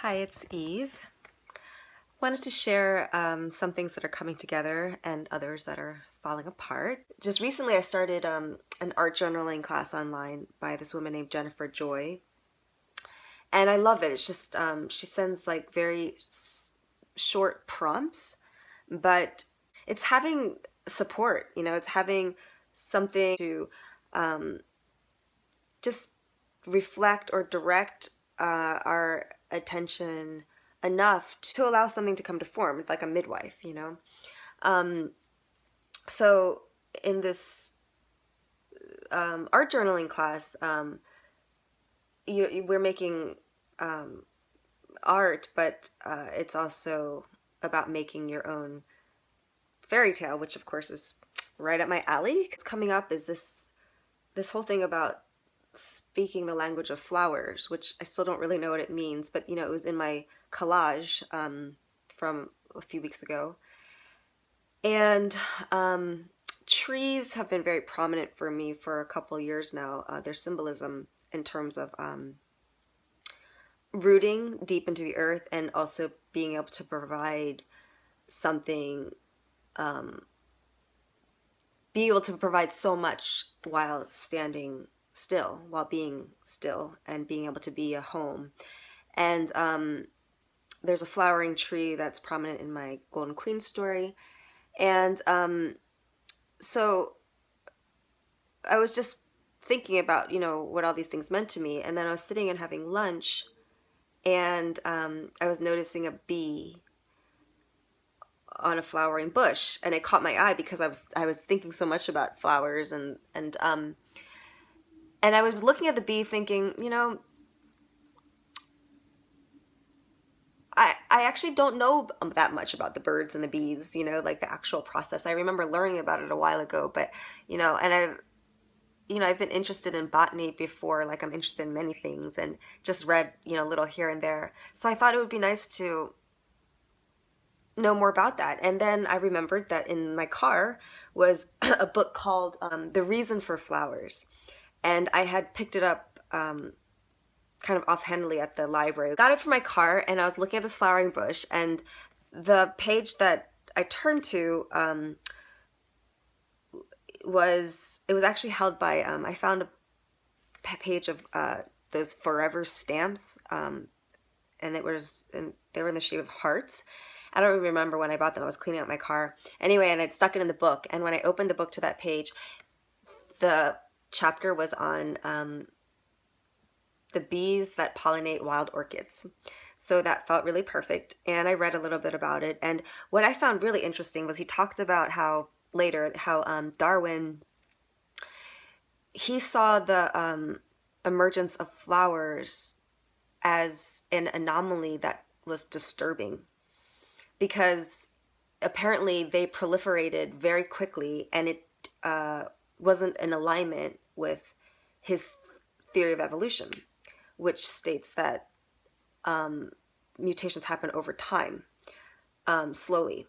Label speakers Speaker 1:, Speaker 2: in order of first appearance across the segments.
Speaker 1: Hi, it's Eve. Wanted to share some things that are coming together and others that are falling apart. Just recently, I started an art journaling class online by this woman named Jennifer Joy, and I love it. It's just she sends like very short prompts, but it's having support. It's having something to um, just reflect or direct our attention enough to allow something to come to form, like a midwife. Um, so in this art journaling class, we're making um, art, but it's also about making your own fairy tale, which of course is right up my alley. What's coming up is this whole thing about speaking the language of flowers, which I still don't really know what it means, but it was in my collage from a few weeks ago. And trees have been very prominent for me for a couple years now. Their symbolism in terms of rooting deep into the earth and also being able to provide something, be able to provide so much while standing still, while being still, and being able to be a home. And there's a flowering tree that's prominent in my Golden Queen story. And so I was just thinking about, what all these things meant to me. And then I was sitting and having lunch, and I was noticing a bee on a flowering bush, and it caught my eye because I was thinking so much about flowers, and I was looking at the bee thinking, I actually don't know that much about the birds and the bees, like the actual process. I remember learning about it a while ago, but, and I've been interested in botany before, like I'm interested in many things and just read, little here and there. So I thought it would be nice to know more about that. And then I remembered that in my car was a book called The Reason for Flowers. And I had picked it up kind of offhandedly at the library. Got it from my car, and I was looking at this flowering bush, and the page that I turned to was actually held by, I found a page of those forever stamps, and they were in the shape of hearts. I don't even remember when I bought them. I was cleaning out my car. Anyway, and I'd stuck it in the book, and when I opened the book to that page, the chapter was on the bees that pollinate wild orchids. So that felt really perfect, and I read a little bit about it. And what I found really interesting was he talked about how Darwin, he saw the emergence of flowers as an anomaly that was disturbing, because apparently they proliferated very quickly, and it wasn't in alignment with his theory of evolution, which states that mutations happen over time, slowly.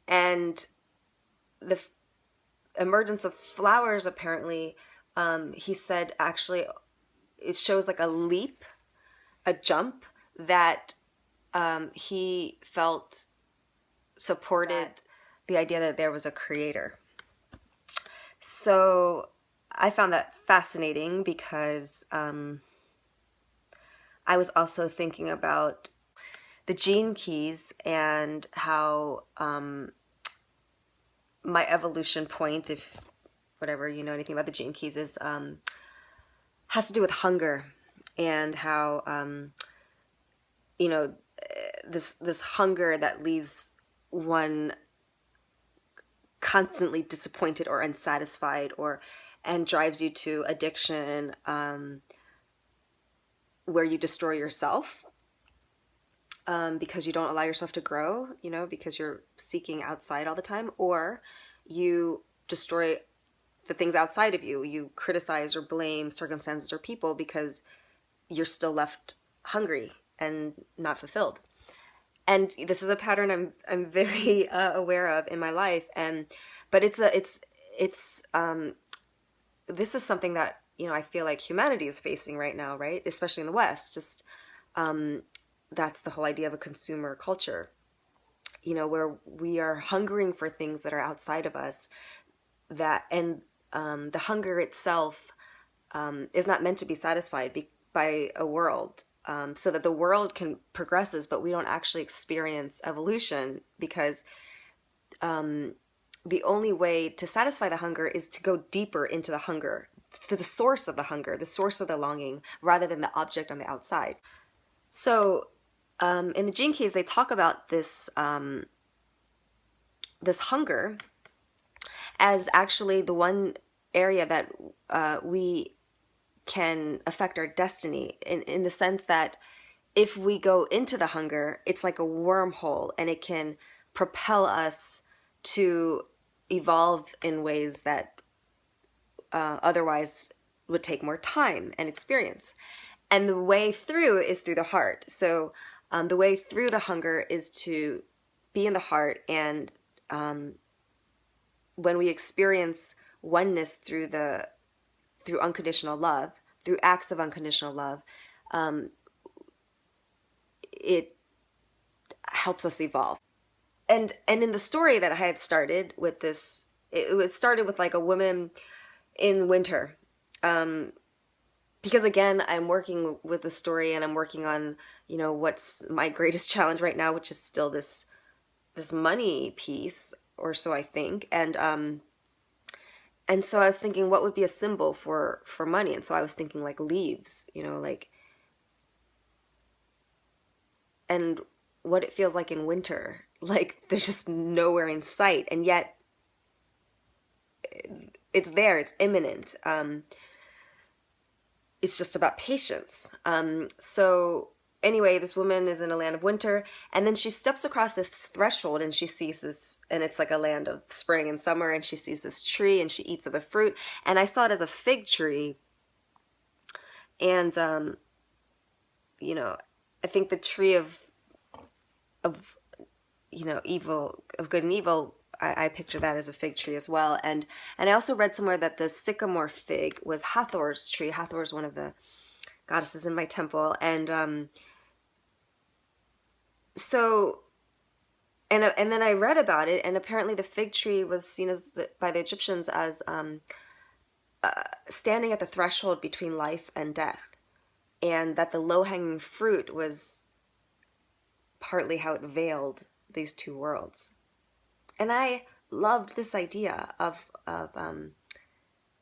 Speaker 1: And the emergence of flowers, apparently, he said, actually, it shows like a leap, a jump that he felt supported the idea that there was a creator. So I found that fascinating because I was also thinking about the gene keys and how my evolution point, if whatever you know anything about the gene keys, is has to do with hunger, and how this hunger that leaves one constantly disappointed or unsatisfied, and drives you to addiction, where you destroy yourself because you don't allow yourself to grow, because you're seeking outside all the time, or you destroy the things outside of you. You criticize or blame circumstances or people because you're still left hungry and not fulfilled. And this is a pattern I'm very aware of in my life, but this is something that I feel like humanity is facing right now, right? Especially in the West, just that's the whole idea of a consumer culture, where we are hungering for things that are outside of us, and the hunger itself is not meant to be satisfied by a world, so that the world can progresses, but we don't actually experience evolution, because the only way to satisfy the hunger is to go deeper into the hunger, to the source of the hunger, the source of the longing, rather than the object on the outside. So in the Gene Keys, they talk about this hunger as actually the one area that we can affect our destiny, in the sense that if we go into the hunger, it's like a wormhole, and it can propel us to evolve in ways that otherwise would take more time and experience. And the way through is through the heart. So the way through the hunger is to be in the heart, and when we experience oneness through unconditional love, through acts of unconditional love, it helps us evolve. And in the story that I had started with this, it was started with like a woman in winter. Because again, I'm working with the story, and I'm working on, what's my greatest challenge right now, which is still this money piece, or so I think. And so I was thinking, what would be a symbol for money? And so I was thinking like leaves, like, and what it feels like in winter. Like there's just nowhere in sight, and yet it's there, it's imminent. It's just about patience. So anyway, this woman is in a land of winter, and then she steps across this threshold, and she sees this, and it's like a land of spring and summer, and she sees this tree, and she eats of the fruit. And I saw it as a fig tree. And I think the tree of evil, of good and evil, I picture that as a fig tree as well. And I also read somewhere that the sycamore fig was Hathor's tree. Hathor is one of the goddesses in my temple. And so, and then I read about it, and apparently the fig tree was seen by the Egyptians as standing at the threshold between life and death, and that the low-hanging fruit was partly how it veiled these two worlds. And I loved this idea of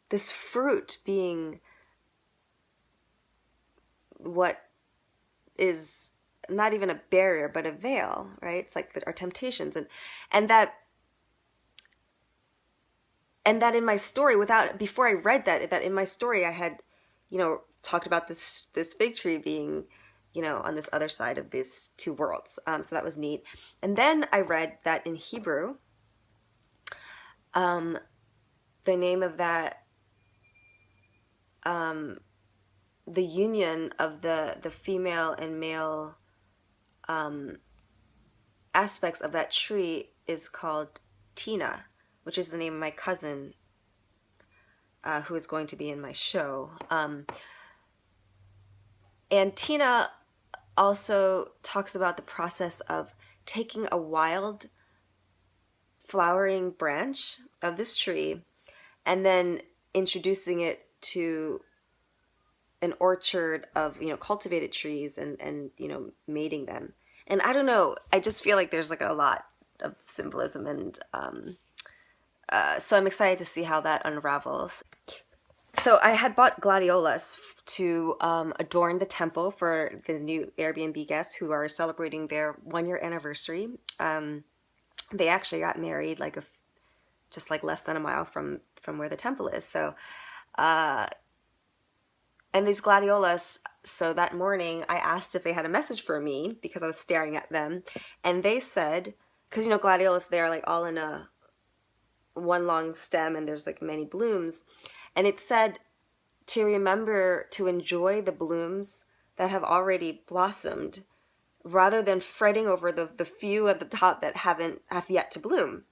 Speaker 1: this fruit being what is not even a barrier, but a veil, right? It's like our temptations, and that in my story, before I read that in my story I had, talked about this fig tree being, on this other side of these two worlds. So that was neat. And then I read that in Hebrew, the name of that, the union of the female and male aspects of that tree is called Tina, which is the name of my cousin, who is going to be in my show. And Tina also talks about the process of taking a wild flowering branch of this tree and then introducing it to an orchard of, cultivated trees, and mating them. And I don't know, I just feel like there's like a lot of symbolism, and so I'm excited to see how that unravels. So I had bought Gladiolus to adorn the temple for the new Airbnb guests who are celebrating their 1-year anniversary. They actually got married just like less than a mile from where the temple is. So, and these Gladiolus, so that morning I asked if they had a message for me because I was staring at them, and they said, because Gladiolus, they're like all in one long stem, and there's like many blooms. And it said to remember to enjoy the blooms that have already blossomed, rather than fretting over the few at the top that have yet to bloom.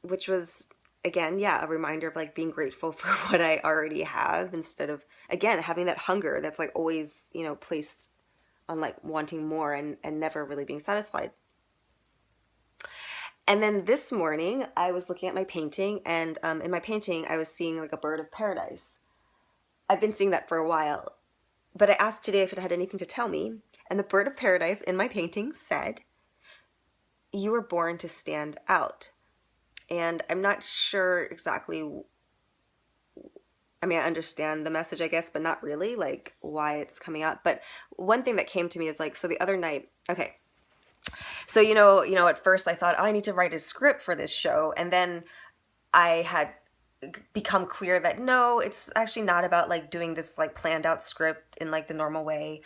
Speaker 1: Which was, again, a reminder of like being grateful for what I already have, instead of, again, having that hunger that's like always, placed on like wanting more and never really being satisfied. And then this morning I was looking at my painting, and in my painting I was seeing like a bird of paradise. I've been seeing that for a while, but I asked today if it had anything to tell me, and the bird of paradise in my painting said, "You were born to stand out." And I'm not sure exactly, I mean, I understand the message, I guess, but not really, like, why it's coming out. But one thing that came to me is like, so the other night, okay, so at first I thought, oh, I need to write a script for this show, and then I had become clear that no, it's actually not about like doing this like planned out script in like the normal way.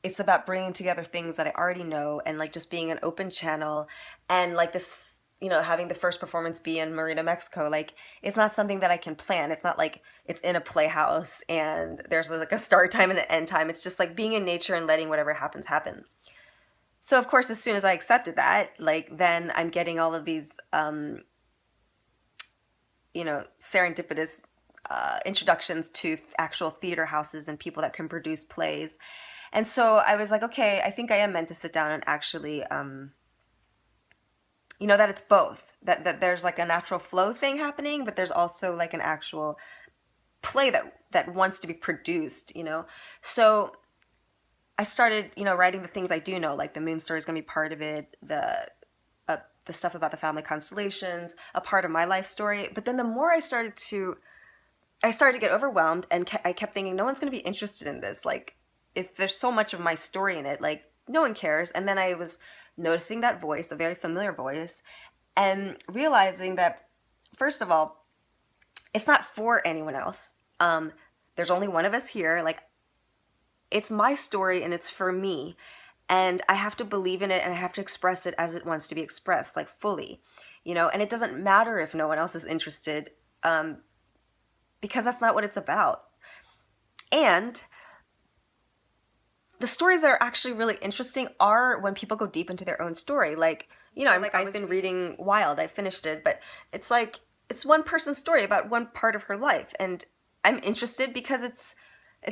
Speaker 1: It's about bringing together things that I already know and like just being an open channel, and like this, having the first performance be in Merida, Mexico. Like, it's not something that I can plan. It's not like it's in a playhouse and there's like a start time and an end time. It's just like being in nature and letting whatever happens happen. So of course, as soon as I accepted that, like, then I'm getting all of these serendipitous introductions to actual theater houses and people that can produce plays. And so I was like, okay, I think I am meant to sit down and actually, that it's both. That there's like a natural flow thing happening, but there's also like an actual play that wants to be produced, So I started, writing the things I do know, like the moon story is going to be part of it, the stuff about the family constellations, a part of my life story. But then the more I started to get overwhelmed, and I kept thinking, no one's going to be interested in this. Like, if there's so much of my story in it, like, no one cares. And then I was noticing that voice, a very familiar voice, and realizing that, first of all, it's not for anyone else. There's only one of us here. Like, it's my story and it's for me. And I have to believe in it, and I have to express it as it wants to be expressed, like fully, and it doesn't matter if no one else is interested, because that's not what it's about. And the stories that are actually really interesting are when people go deep into their own story. Like, I've been reading Wild. I finished it, but it's like, it's one person's story about one part of her life. And I'm interested because it's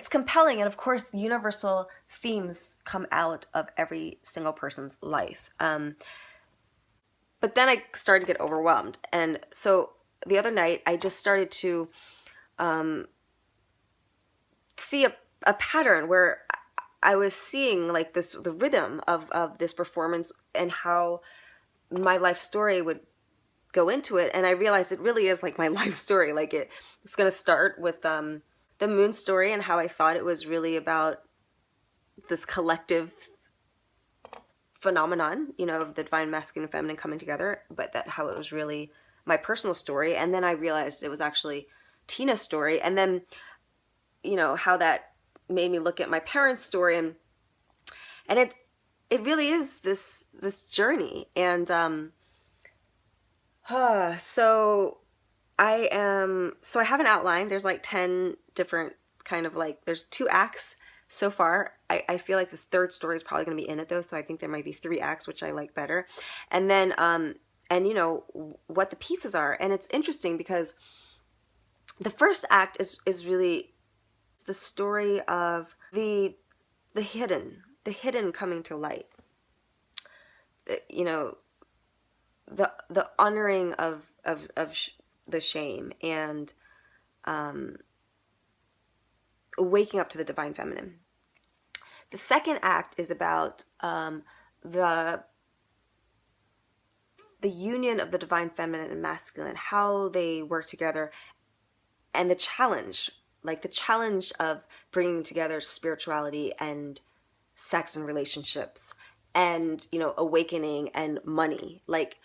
Speaker 1: compelling. And of course, universal themes come out of every single person's life. But then I started to get overwhelmed. And so the other night, I just started to see a pattern where I was seeing like the rhythm of this performance and how my life story would go into it. And I realized it really is like my life story. Like, it's going to start with the moon story and how I thought it was really about this collective phenomenon, of the divine masculine and feminine coming together, but that how it was really my personal story. And then I realized it was actually Tina's story. And then, how that made me look at my parents' story, and it really is this journey. And so I have an outline. There's like 10 different kind of like, there's 2 acts so far. I feel like this third story is probably going to be in it though, so I think there might be 3 acts, which I like better. And then what the pieces are. And it's interesting because the first act is really the story of the hidden coming to light. The honoring of the shame, and waking up to the divine feminine. The second act is about the union of the divine feminine and masculine, how they work together, and the challenge of bringing together spirituality and sex and relationships, and awakening and money. Like,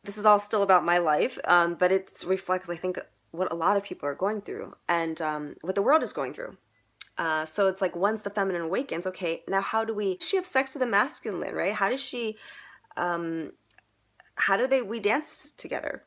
Speaker 1: this is all still about my life, but it reflects, I think, what a lot of people are going through, and what the world is going through. So it's like, once the feminine awakens, okay, now how do she have sex with a masculine, right? How does she, we dance together?